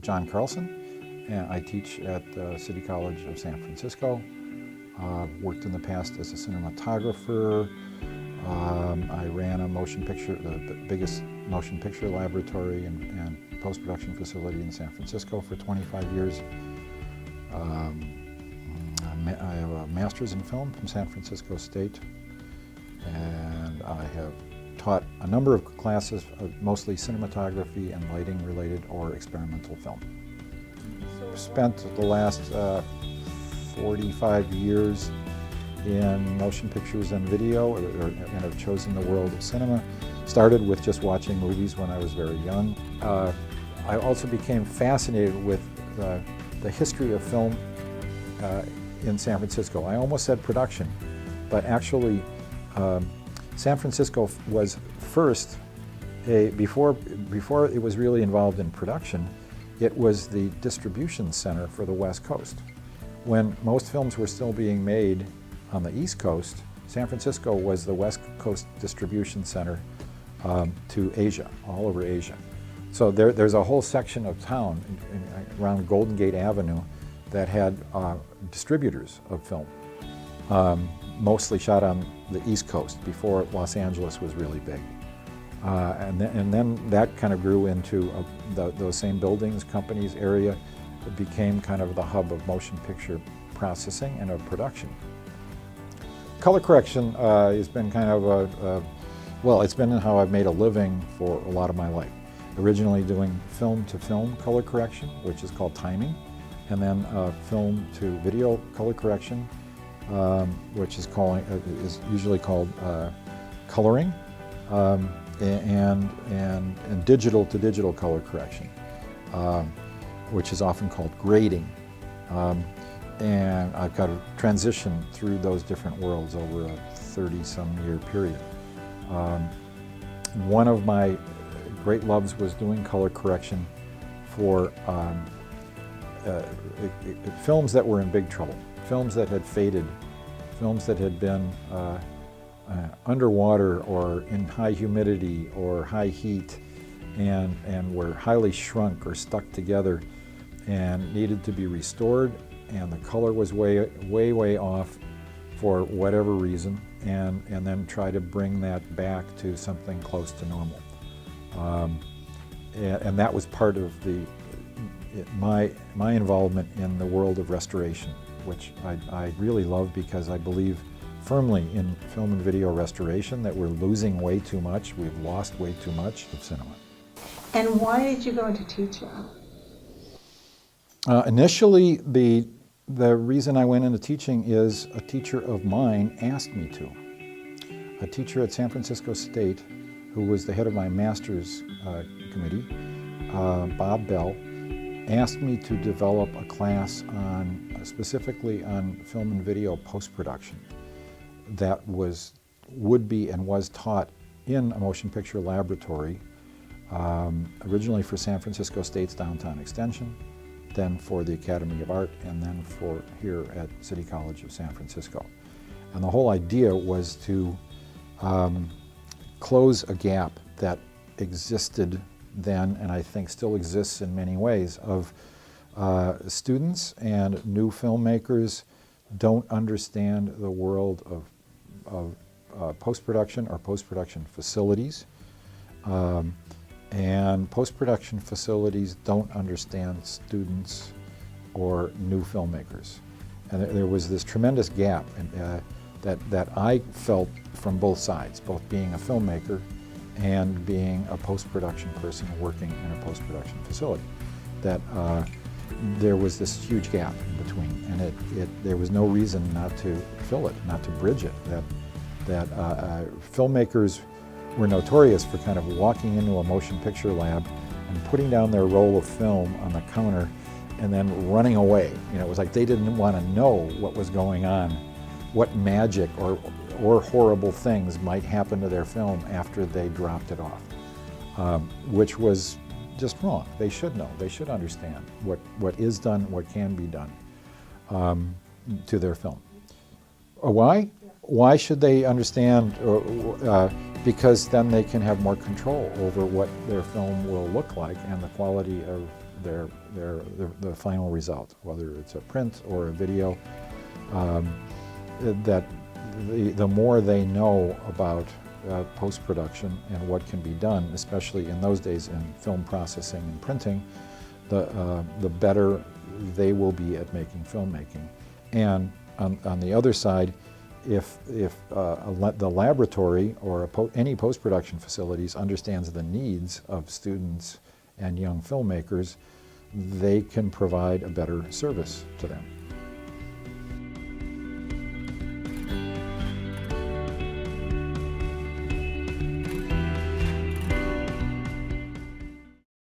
John Carlson, and I teach at City College of San Francisco. Worked in the past as a cinematographer. I ran a motion picture, the biggest motion picture laboratory and post-production facility in San Francisco for 25 years. I have a master's in film from San Francisco State, and I have taught a number of classes, mostly cinematography and lighting related or experimental film. Spent the last 45 years in motion pictures and video, and have chosen the world of cinema. Started with just watching movies when I was very young. I also became fascinated with the history of film in San Francisco. I almost said production, but actually San Francisco was first, before it was really involved in production, it was the distribution center for the West Coast. When most films were still being made on the East Coast, San Francisco was the West Coast distribution center to Asia, all over Asia. So there's a whole section of town around Golden Gate Avenue that had distributors of film, mostly shot on the East Coast before Los Angeles was really big. And then that kind of grew into those same buildings, companies, area. It became kind of the hub of motion picture processing and of production. Color correction has been kind of well, it's been how I've made a living for a lot of my life. Originally doing film-to-film color correction, which is called timing, and then film-to-video color correction, which is usually called coloring, and digital-to-digital color correction, which is often called grading. And I've got to transition through those different worlds over a 30-some-year period. One of my great loves was doing color correction for films that were in big trouble, films that had faded, films that had been underwater or in high humidity or high heat and were highly shrunk or stuck together and needed to be restored, and the color was way off for whatever reason, and then try to bring that back to something close to normal. And that was part of my involvement in the world of restoration, which I really love, because I believe firmly in film and video restoration, that we're losing way too much. We've lost way too much of cinema. And why did you go into teaching? Initially, the reason I went into teaching is a teacher of mine asked me to. A teacher at San Francisco State, who was the head of my master's committee, Bob Bell, asked me to develop a class specifically on film and video post-production that would be and was taught in a motion picture laboratory, originally for San Francisco State's Downtown Extension, then for the Academy of Art, and then for here at City College of San Francisco. And the whole idea was to close a gap that existed then, and I think still exists in many ways, of students and new filmmakers don't understand the world of post-production or post-production facilities. And post-production facilities don't understand students or new filmmakers. And there was this tremendous gap that I felt from both sides, both being a filmmaker and being a post-production person working in a post-production facility, that there was this huge gap in between, and there was no reason not to fill it, not to bridge it. That filmmakers were notorious for kind of walking into a motion picture lab and putting down their roll of film on the counter and then running away. You know, it was like they didn't want to know what was going on, what magic or horrible things might happen to their film after they dropped it off, which was just wrong. They should know. They should understand what is done, what can be done to their film. Why? Why should they understand? Because then they can have more control over what their film will look like and the quality the final result, whether it's a print or a video. That the more they know about post-production and what can be done, especially in those days in film processing and printing, the better they will be at making filmmaking. And on the other side, if the laboratory or any post-production facilities understands the needs of students and young filmmakers, they can provide a better service to them.